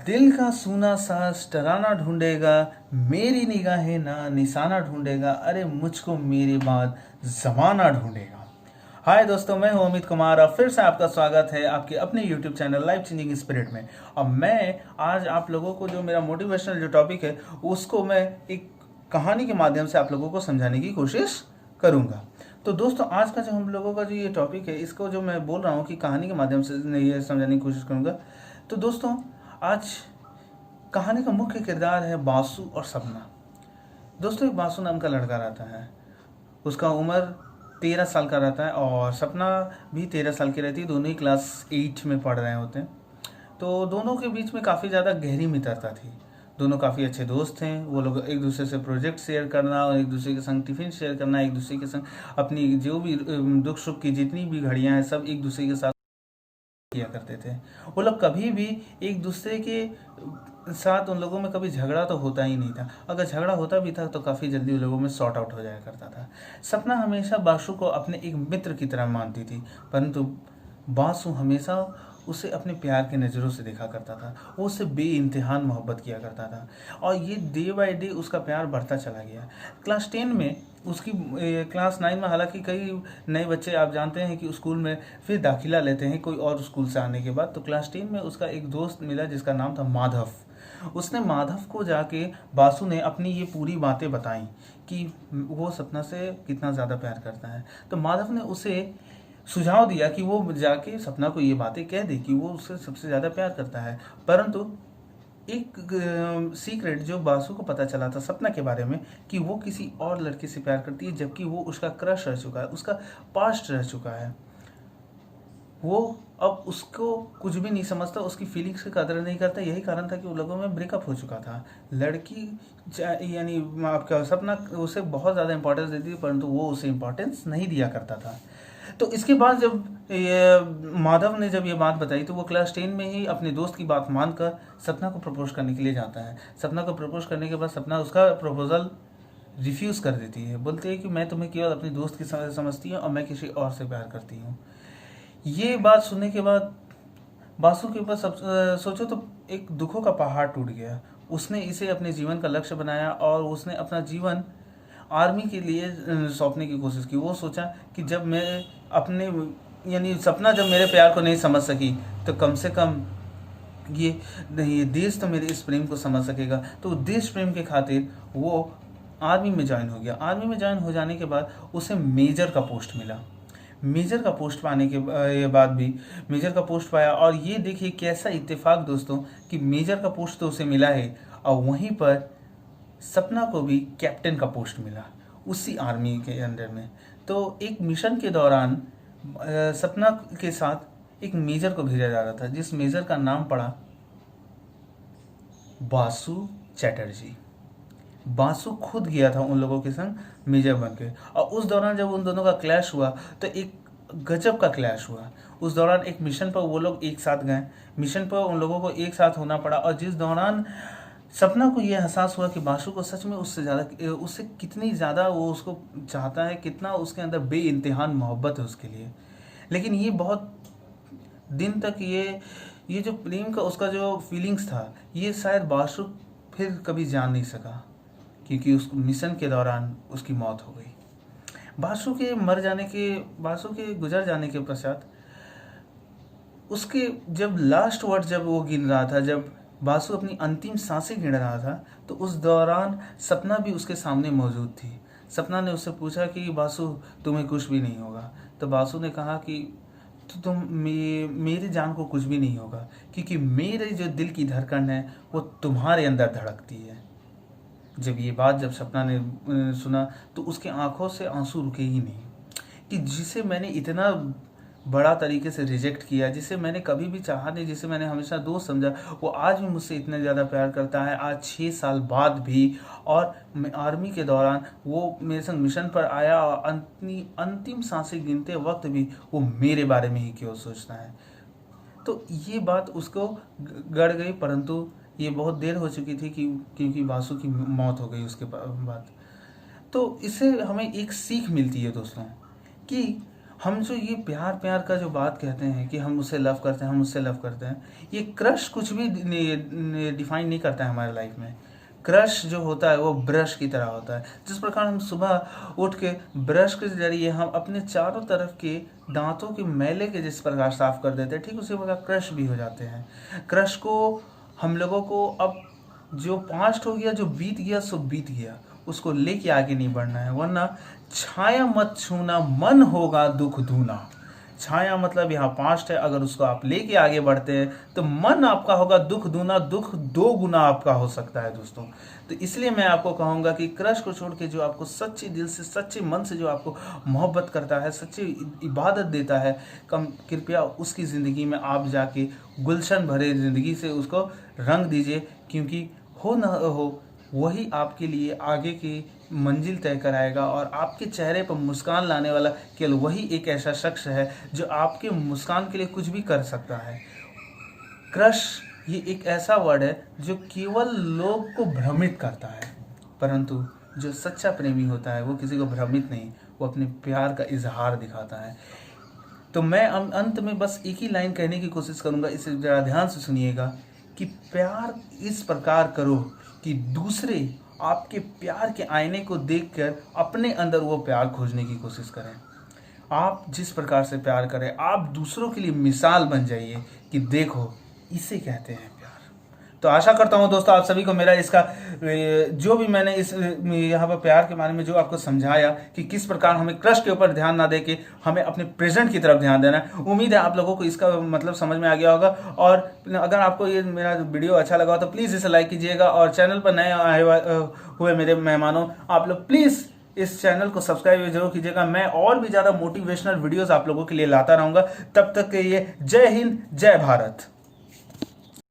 दिल का सूना सांस टराना ढूंढेगा, मेरी निगाहें ना निशाना ढूंढेगा, अरे मुझको मेरे बाद जमाना ढूंढेगा। हाय दोस्तों, मैं हूं अमित कुमार और फिर से आपका स्वागत है आपके अपने YouTube channel life changing spirit में। और मैं आज आप लोगों को जो मेरा मोटिवेशनल जो टॉपिक है उसको मैं एक कहानी के माध्यम से आप लोगों को समझाने की कोशिश करूंगा। तो दोस्तों, आज का जो हम लोगों का जो ये टॉपिक है इसको जो मैं बोल रहा हूँ कि कहानी के माध्यम से ये समझाने की कोशिश करूंगा। तो दोस्तों, आज कहानी का मुख्य किरदार है बासु और सपना। दोस्तों, एक बासु नाम का लड़का रहता है, उसका उम्र 13 साल का रहता है और सपना भी 13 साल की रहती है। दोनों ही क्लास 8 में पढ़ रहे होते हैं। तो दोनों के बीच में काफ़ी ज़्यादा गहरी मित्रता थी। दोनों काफ़ी अच्छे दोस्त हैं। वो लोग एक दूसरे से प्रोजेक्ट शेयर करना और एक दूसरे के संग टिफ़िन शेयर करना, एक दूसरे के संग अपनी जो भी दुख सुख की जितनी भी घड़ियाँ हैं सब एक दूसरे के साथ किया करते थे। वो लोग कभी भी एक दूसरे के साथ, उन लोगों में कभी झगड़ा तो होता ही नहीं था। अगर झगड़ा होता भी था तो काफ़ी जल्दी उन लोगों में सॉर्ट आउट हो जाया करता था। सपना हमेशा बासु को अपने एक मित्र की तरह मानती थी, परंतु बासु हमेशा उसे अपने प्यार की नज़रों से देखा करता था। वो उससे बेइंतहान मोहब्बत किया करता था और ये डे बाय डे उसका प्यार बढ़ता चला गया। क्लास 10 में उसकी क्लास 9 में हालांकि कई नए बच्चे, आप जानते हैं कि स्कूल में फिर दाखिला लेते हैं कोई और स्कूल से आने के बाद। तो क्लास 10 में उसका एक दोस्त मिला जिसका नाम था माधव। उसने माधव को जाके बासु ने अपनी ये पूरी बातें बताई कि वो सपना से कितना ज़्यादा प्यार करता है। तो माधव ने उसे सुझाव दिया कि वो जाके सपना को ये बातें कह दे कि वो उससे सबसे ज़्यादा प्यार करता है। परंतु एक सीक्रेट जो बासु को पता चला था सपना के बारे में कि वो किसी और लड़के से प्यार करती है, जबकि वो उसका क्रश रह चुका है, उसका पास्ट रह चुका है। वो अब उसको कुछ भी नहीं समझता, उसकी फीलिंग्स की कदर नहीं करता। यही कारण था कि उन लोगों में ब्रेकअप हो चुका था। लड़की यानी आपका सपना उसे बहुत ज़्यादा इंपॉर्टेंस देती थी, परंतु वो उसे इंपॉर्टेंस नहीं दिया करता था। तो इसके बाद जब ये माधव ने जब ये बात बताई तो वो क्लास 10 में ही अपने दोस्त की बात मानकर सपना को प्रपोज करने के लिए जाता है। सपना को प्रपोज करने के बाद सपना उसका प्रपोजल रिफ्यूज़ कर देती है। बोलती है कि मैं तुम्हें केवल अपनी दोस्त की समझती हूँ और मैं किसी और से प्यार करती हूँ। ये बात सुनने के बाद बासु के ऊपर सब सोचो तो एक दुखों का पहाड़ टूट गया। उसने इसे अपने जीवन का लक्ष्य बनाया और उसने अपना जीवन आर्मी के लिए सौंपने की कोशिश की। वो सोचा कि जब मैं अपने यानी सपना जब मेरे प्यार को नहीं समझ सकी तो कम से कम ये देश तो मेरे इस प्रेम को समझ सकेगा। तो देश प्रेम के खातिर वो आर्मी में ज्वाइन हो गया। आर्मी में ज्वाइन हो जाने के बाद उसे मेजर का पोस्ट मिला। मेजर का पोस्ट पाने के बाद भी मेजर का पोस्ट पाया और ये देखिए कैसा इत्तेफाक दोस्तों कि मेजर का पोस्ट तो उसे मिला है और वहीं पर सपना को भी कैप्टन का पोस्ट मिला उसी आर्मी के अंदर में। तो एक मिशन के दौरान सपना के साथ एक मेजर को भेजा जा रहा था, जिस मेजर का नाम पड़ा बासु चैटर्जी। बासु खुद गया था उन लोगों के संग मेजर बन के। और उस दौरान जब उन दोनों का क्लैश हुआ तो एक गजब का क्लैश हुआ। उस दौरान एक मिशन पर वो लोग एक साथ गए, मिशन पर उन लोगों को एक साथ होना पड़ा। और जिस दौरान सपना को यह एहसास हुआ कि बासु को सच में उससे ज़्यादा, उससे कितनी ज़्यादा वो उसको चाहता है, कितना उसके अंदर बेइंतहान मोहब्बत है उसके लिए। लेकिन ये बहुत दिन तक ये जो प्रेम का उसका जो फीलिंग्स था ये शायद बासु फिर कभी जान नहीं सका, क्योंकि उस मिशन के दौरान उसकी मौत हो गई। बासु के गुजर जाने के पश्चात उसके जब लास्ट वर्ड जब वो गिन रहा था, जब बासु अपनी अंतिम सांसें गिन रहा था, तो उस दौरान सपना भी उसके सामने मौजूद थी। सपना ने उससे पूछा कि बासु तुम्हें कुछ भी नहीं होगा। तो बासु ने कहा कि मेरी जान को कुछ भी नहीं होगा, क्योंकि मेरे जो दिल की धड़कन है वो तुम्हारे अंदर धड़कती है। जब सपना ने सुना तो उसकी आंखों से आंसू रुके ही नहीं कि जिसे मैंने इतना बड़ा तरीके से रिजेक्ट किया, जिसे मैंने कभी भी चाहा नहीं, जिसे मैंने हमेशा दोस्त समझा, वो आज भी मुझसे इतना ज़्यादा प्यार करता है, आज 6 साल बाद भी। और आर्मी के दौरान वो मेरे संग मिशन पर आया और अंतिम सांसें गिनते वक्त भी वो मेरे बारे में ही क्यों सोचता है। तो ये बात उसको गड़ गई, परंतु ये बहुत देर हो चुकी थी क्योंकि बासु की मौत हो गई उसके बाद। तो इससे हमें एक सीख मिलती है दोस्तों कि हम जो ये प्यार प्यार का जो बात कहते हैं कि हम उससे लव करते हैं, हम उससे लव करते हैं, ये क्रश कुछ भी डिफाइन नहीं करता है हमारे लाइफ में। क्रश जो होता है वो ब्रश की तरह होता है। जिस प्रकार हम सुबह उठ के ब्रश के जरिए हम अपने चारों तरफ के दांतों के मैले के जिस प्रकार साफ कर देते हैं, ठीक उसी प्रकार क्रश भी हो जाते हैं। क्रश को हम लोगों को अब जो पास्ट हो गया, जो बीत गया सो बीत गया, उसको लेके आगे नहीं बढ़ना है, वरना छाया मत छूना मन होगा दुख दूना। छाया मतलब यहाँ पास्ट है, अगर उसको आप लेके आगे बढ़ते हैं तो मन आपका होगा दुख दूना, दुख 2 गुना आपका हो सकता है दोस्तों। तो इसलिए मैं आपको कहूँगा कि क्रश को छोड़ के जो आपको सच्चे दिल से, सच्चे मन से जो आपको मोहब्बत करता है, सच्ची इबादत देता है, कृपया उसकी ज़िंदगी में आप जाके गुलशन भरे ज़िंदगी से उसको रंग दीजिए, क्योंकि हो ना हो वही आपके लिए आगे की मंजिल तय कराएगा। और आपके चेहरे पर मुस्कान लाने वाला केवल वही एक ऐसा शख्स है जो आपके मुस्कान के लिए कुछ भी कर सकता है। क्रश ये एक ऐसा वर्ड है जो केवल लोग को भ्रमित करता है, परंतु जो सच्चा प्रेमी होता है वो किसी को भ्रमित नहीं, वो अपने प्यार का इजहार दिखाता है। तो मैं अंत में बस एक ही लाइन कहने की कोशिश करूँगा, इसे ज़रा ध्यान से सुनिएगा, कि प्यार इस प्रकार करो कि दूसरे आपके प्यार के आईने को देखकर अपने अंदर वो प्यार खोजने की कोशिश करें। आप जिस प्रकार से प्यार करें, आप दूसरों के लिए मिसाल बन जाइए कि देखो इसे कहते हैं प्यार। तो आशा करता हूँ दोस्तों आप सभी को मेरा इसका जो भी मैंने इस यहाँ पर प्यार के बारे में जो आपको समझाया कि किस प्रकार हमें क्रश के ऊपर ध्यान ना देके हमें अपने प्रेजेंट की तरफ ध्यान देना है, उम्मीद है आप लोगों को इसका मतलब समझ में आ गया होगा। और अगर आपको ये मेरा वीडियो अच्छा लगा तो प्लीज़ इसे लाइक कीजिएगा, और चैनल पर नए आए हुए मेरे मेहमानों, आप लोग प्लीज़ इस चैनल को सब्सक्राइब जरूर कीजिएगा। मैं और भी ज़्यादा मोटिवेशनल वीडियोस आप लोगों के लिए लाता रहूँगा। तब तक के लिए जय हिंद, जय भारत।